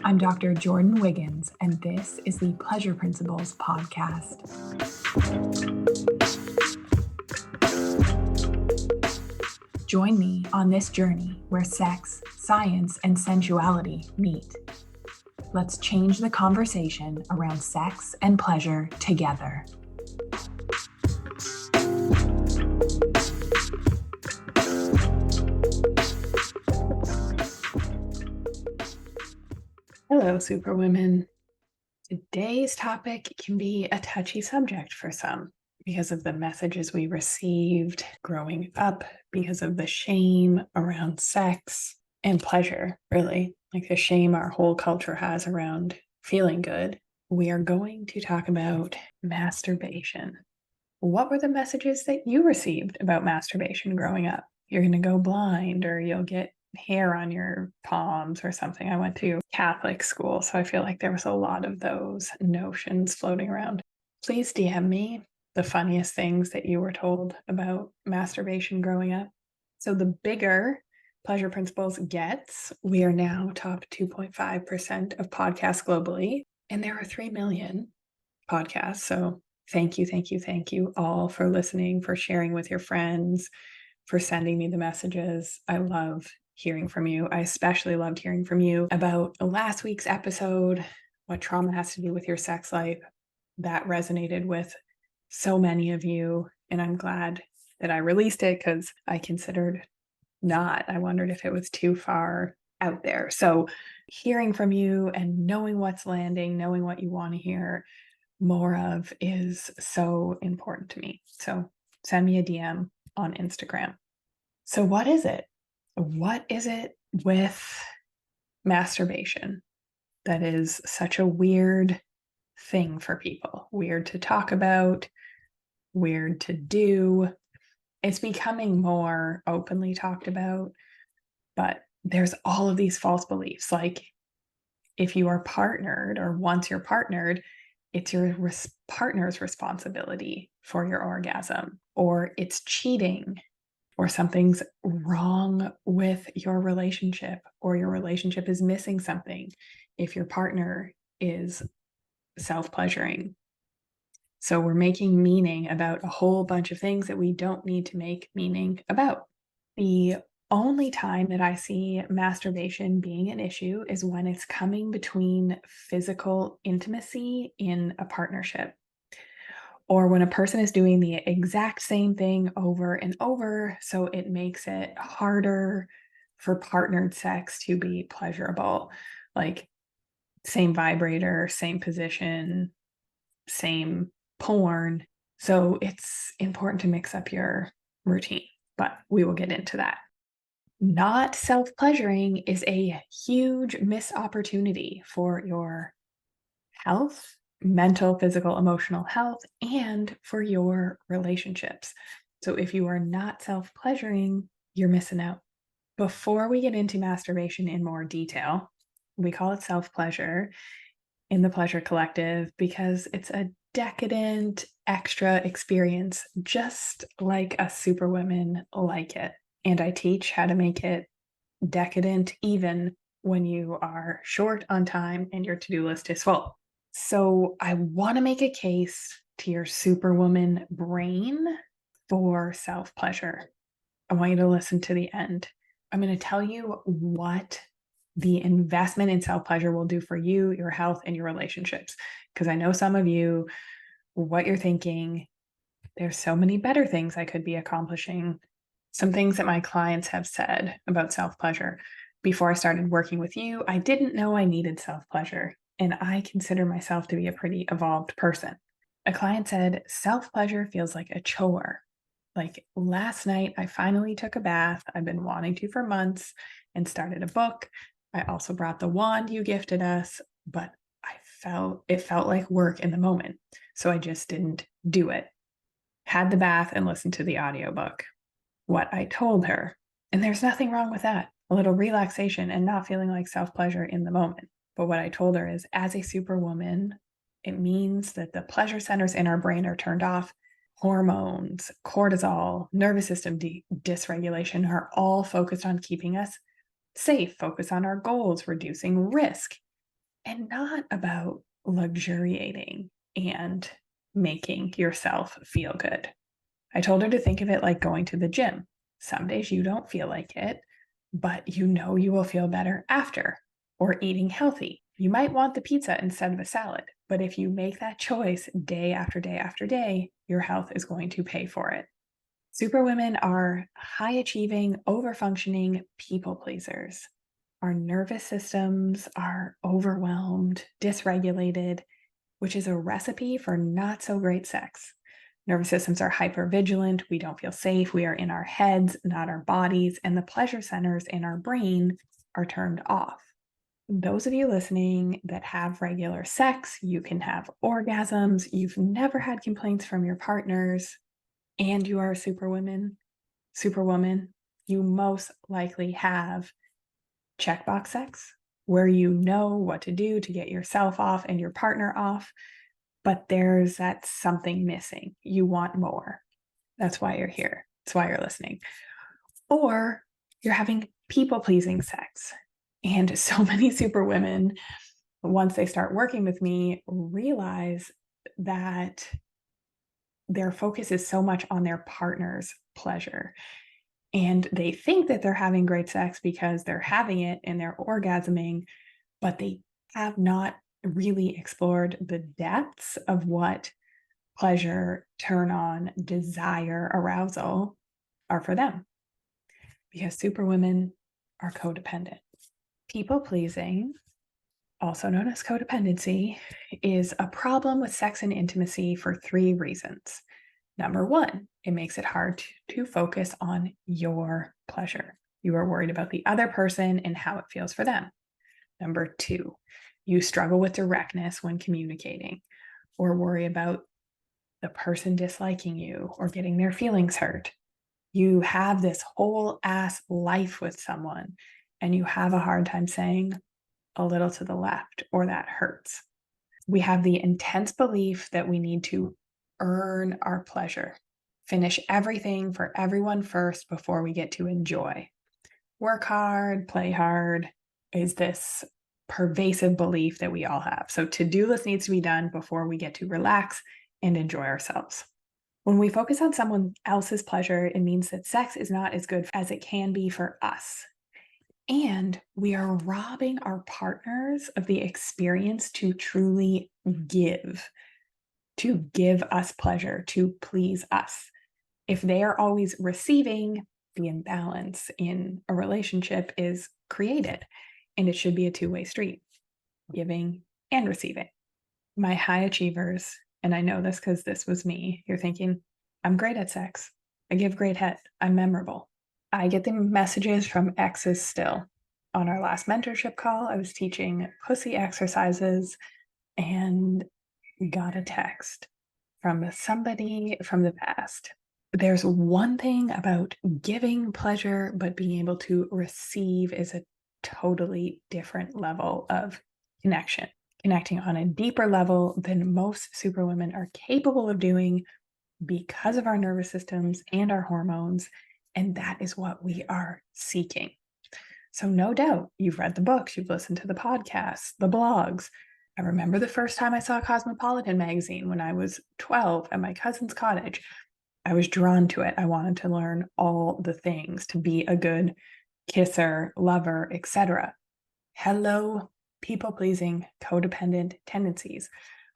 I'm Dr. Jordan Wiggins, and this is the Pleasure Principles podcast. Join me on this journey where sex, science, and sensuality meet. Let's change the conversation around sex and pleasure together. Hello, Superwomen. Today's topic can be a touchy subject for some because of the messages we received growing up, because of the shame around sex and pleasure, really, like the shame our whole culture has around feeling good. We are going to talk about masturbation. What were the messages that you received about masturbation growing up? You're going to go blind, or you'll get hair on your palms or something. I went to Catholic school, so I feel like there was a lot of those notions floating around. Please DM me the funniest things that you were told about masturbation growing up. So the bigger Pleasure Principles gets, we are now top 2.5% of podcasts globally, and there are 3 million podcasts. So thank you all for listening, for sharing with your friends, for sending me the messages. I love hearing from you. I especially loved hearing from you about last week's episode, what trauma has to do with your sex life. That resonated with so many of you, and I'm glad that I released it because I considered not. I wondered if it was too far out there. So hearing from you and knowing what's landing, knowing what you want to hear more of is so important to me. So send me a DM on Instagram. So what is it? What is it with masturbation that is such a weird thing for people? Weird to talk about, weird to do. It's becoming more openly talked about, but there's all of these false beliefs. Like if you are partnered, or once you're partnered, it's your partner's responsibility for your orgasm, or it's cheating, or something's wrong with your relationship, or your relationship is missing something if your partner is self-pleasuring. So we're making meaning about a whole bunch of things that we don't need to make meaning about. The only time that I see masturbation being an issue is when it's coming between physical intimacy in a partnership, or when a person is doing the exact same thing over and over, so it makes it harder for partnered sex to be pleasurable. Like same vibrator, same position, same porn. So it's important to mix up your routine, but we will get into that. Not self-pleasuring is a huge missed opportunity for your health, mental, physical, emotional health, and for your relationships. So if you are not self-pleasuring, you're missing out. Before we get into masturbation in more detail, we call it self-pleasure in the Pleasure Collective because it's a decadent extra experience, just like us Superwomen like it. And I teach how to make it decadent even when you are short on time and your to-do list is full. So I want to make a case to your Superwoman brain for self-pleasure. I want you to listen to the end. I'm going to tell you what the investment in self-pleasure will do for you, your health, and your relationships. Because I know some of you, what you're thinking, there's so many better things I could be accomplishing. Some things that my clients have said about self-pleasure. Before I started working with you, I didn't know I needed self-pleasure, and I consider myself to be a pretty evolved person. A client said, self-pleasure feels like a chore. Like last night, I finally took a bath. I've been wanting to for months, and started a book. I also brought the wand you gifted us, but it felt like work in the moment. So I just didn't do it. Had the bath and listened to the audiobook. What I told her, and there's nothing wrong with that, a little relaxation and not feeling like self-pleasure in the moment. But what I told her is, as a Superwoman, it means that the pleasure centers in our brain are turned off. Hormones, cortisol, nervous system dysregulation are all focused on keeping us safe, focus on our goals, reducing risk. and not about luxuriating and making yourself feel good. I told her to think of it like going to the gym. Some days you don't feel like it, but you know you will feel better after. Or eating healthy. You might want the pizza instead of a salad, but if you make that choice day after day after day, your health is going to pay for it. Superwomen are high achieving, over functioning people pleasers. Our nervous systems are overwhelmed, dysregulated, which is a recipe for not so great sex. Nervous systems are hypervigilant. We don't feel safe. We are in our heads, not our bodies, and the pleasure centers in our brain are turned off. Those of you listening that have regular sex, you can have orgasms, you've never had complaints from your partners, and you are a superwoman, you most likely have checkbox sex where you know what to do to get yourself off and your partner off, but there's that something missing. You want more. That's why you're here. That's why you're listening. Or you're having people pleasing sex. And so many superwomen, once they start working with me, realize that their focus is so much on their partner's pleasure. And they think that they're having great sex because they're having it and they're orgasming, but they have not really explored the depths of what pleasure, turn on, desire, arousal are for them. Because superwomen are codependent. People pleasing, also known as codependency, is a problem with sex and intimacy for 3 reasons. Number 1, it makes it hard to focus on your pleasure. You are worried about the other person and how it feels for them. Number 2, you struggle with directness when communicating or worry about the person disliking you or getting their feelings hurt. You have this whole ass life with someone and you have a hard time saying a little to the left or that hurts. We have the intense belief that we need to earn our pleasure, finish everything for everyone first before we get to enjoy. Work hard, play hard is this pervasive belief that we all have. So to-do list needs to be done before we get to relax and enjoy ourselves. When we focus on someone else's pleasure, it means that sex is not as good as it can be for us. And we are robbing our partners of the experience to truly give, to give us pleasure, to please us. If they are always receiving, the imbalance in a relationship is created, and it should be a two-way street, giving and receiving. My high achievers, and I know this because this was me, you're thinking, I'm great at sex. I give great head. I'm memorable. I get the messages from exes still. On our last mentorship call, I was teaching pussy exercises and got a text from somebody from the past. There's one thing about giving pleasure, but being able to receive is a totally different level of connection, connecting on a deeper level than most superwomen are capable of doing because of our nervous systems and our hormones. And that is what we are seeking. So, no doubt, you've read the books, you've listened to the podcasts, the blogs. I remember the first time I saw Cosmopolitan magazine when I was 12 at my cousin's cottage. I was drawn to it. I wanted to learn all the things to be a good kisser, lover, etc. Hello, people pleasing, codependent tendencies.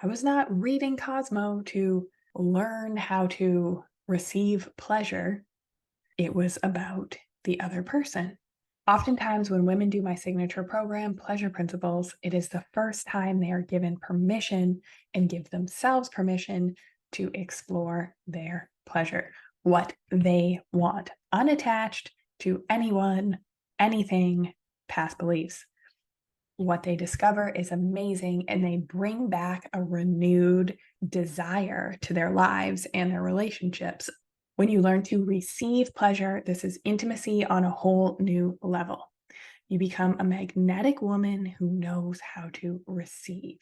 I was not reading Cosmo to learn how to receive pleasure. It was about the other person. Oftentimes, when women do my signature program, Pleasure Principles, it is the first time they are given permission and give themselves permission to explore their pleasure, what they want, unattached to anyone, anything, past beliefs. What they discover is amazing, and they bring back a renewed desire to their lives and their relationships. When you learn to receive pleasure, this is intimacy on a whole new level. You become a magnetic woman who knows how to receive.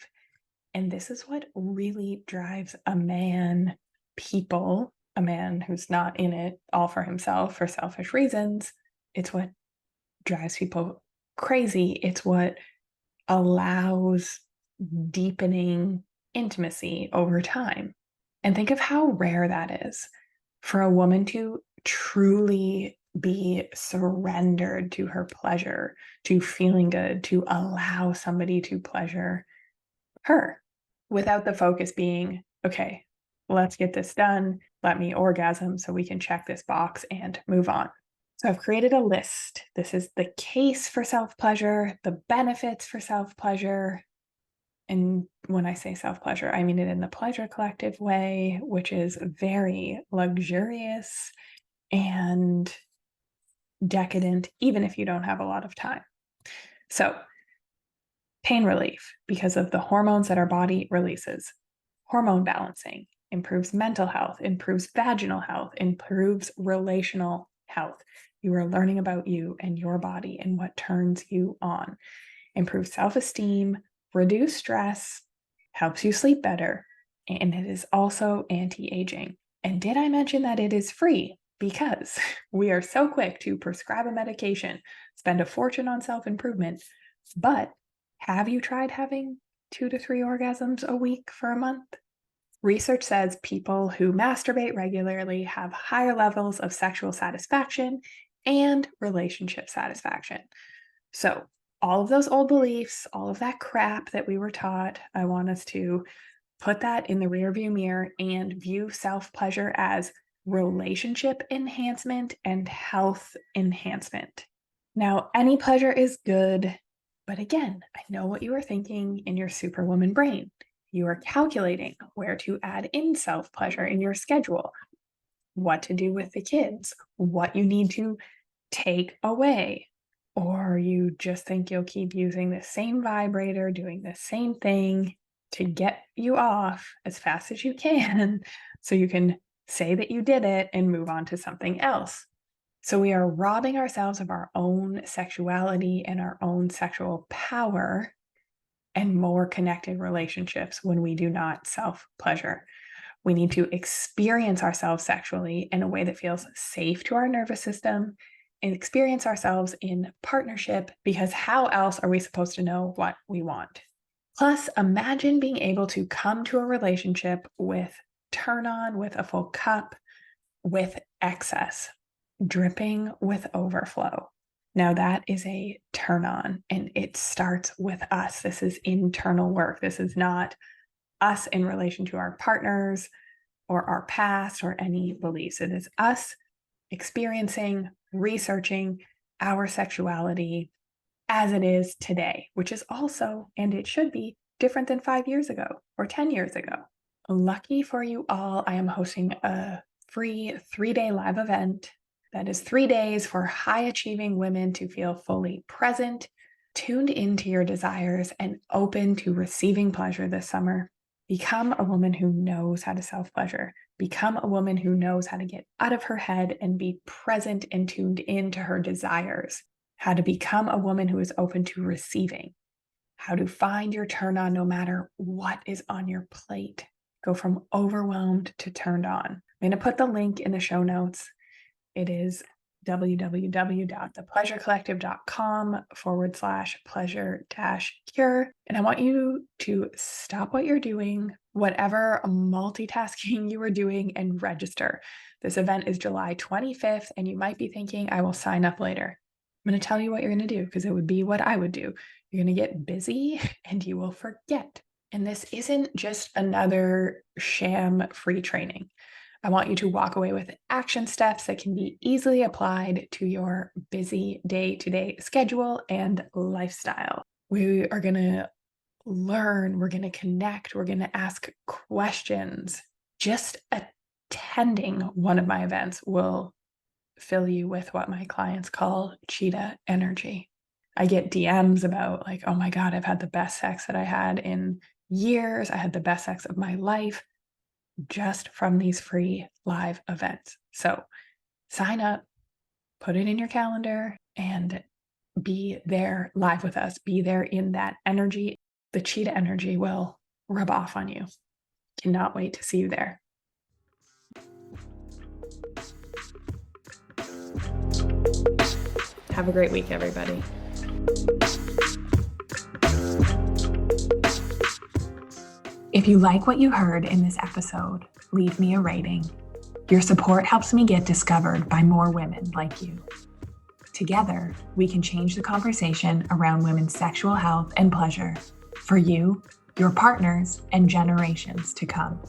And this is what really drives a man, people, a man who's not in it all for himself for selfish reasons. It's what drives people crazy. It's what allows deepening intimacy over time. And think of how rare that is for a woman to truly be surrendered to her pleasure, to feeling good, to allow somebody to pleasure her without the focus being, okay, let's get this done. Let me orgasm so we can check this box and move on. So I've created a list. This is the case for self-pleasure, the benefits for self-pleasure. And when I say self-pleasure, I mean it in the Pleasure Collective way, which is very luxurious and decadent, even if you don't have a lot of time. So pain relief, because of the hormones that our body releases. Hormone balancing improves mental health, improves vaginal health, improves relational health. You are learning about you and your body and what turns you on. Improves self-esteem, reduce stress, helps you sleep better, and it is also anti-aging. And did I mention that it is free? Because we are so quick to prescribe a medication, spend a fortune on self-improvement, but have you tried having 2 to 3 orgasms a week for a month? Research says people who masturbate regularly have higher levels of sexual satisfaction and relationship satisfaction. So, all of those old beliefs, all of that crap that we were taught, I want us to put that in the rearview mirror and view self-pleasure as relationship enhancement and health enhancement. Now, any pleasure is good, but again, I know what you are thinking in your superwoman brain. You are calculating where to add in self-pleasure in your schedule, what to do with the kids, what you need to take away, or you just think you'll keep using the same vibrator, doing the same thing to get you off as fast as you can so you can say that you did it and move on to something else. So we are robbing ourselves of our own sexuality and our own sexual power and more connected relationships when we do not self-pleasure. We need to experience ourselves sexually in a way that feels safe to our nervous system and experience ourselves in partnership, because how else are we supposed to know what we want? Plus, imagine being able to come to a relationship with turn on, with a full cup, with excess, dripping with overflow. Now, that is a turn on, and it starts with us. This is internal work. This is not us in relation to our partners or our past or any beliefs. It is us experiencing, researching our sexuality as it is today, which is also, and it should be, different than 5 years ago or 10 years ago. Lucky for you all, I am hosting a free 3-day live event that is 3 days for high achieving women to feel fully present, tuned into your desires, and open to receiving pleasure this summer. Become a woman who knows how to self-pleasure. Become a woman who knows how to get out of her head and be present and tuned into her desires. How to become a woman who is open to receiving. How to find your turn on no matter what is on your plate. Go from overwhelmed to turned on. I'm going to put the link in the show notes. It is www.thepleasurecollective.com/pleasure-cure. And I want you to stop what you're doing, whatever multitasking you are doing, and register. This event is July 25th, and you might be thinking, I will sign up later. I'm going to tell you what you're going to do, because it would be what I would do. You're going to get busy and you will forget. And this isn't just another sham free training. I want you to walk away with action steps that can be easily applied to your busy day-to-day schedule and lifestyle. We are going to learn, we're going to connect, we're going to ask questions. Just attending one of my events will fill you with what my clients call cheetah energy. I get DMs about like, oh my God, I've had the best sex that I had in years. I had the best sex of my life just from these free live events. So sign up, put it in your calendar, and be there live with us. Be there in that energy. The cheetah energy will rub off on you. Cannot wait to see you there. Have a great week, everybody. If you like what you heard in this episode, leave me a rating. Your support helps me get discovered by more women like you. Together, we can change the conversation around women's sexual health and pleasure for you, your partners, and generations to come.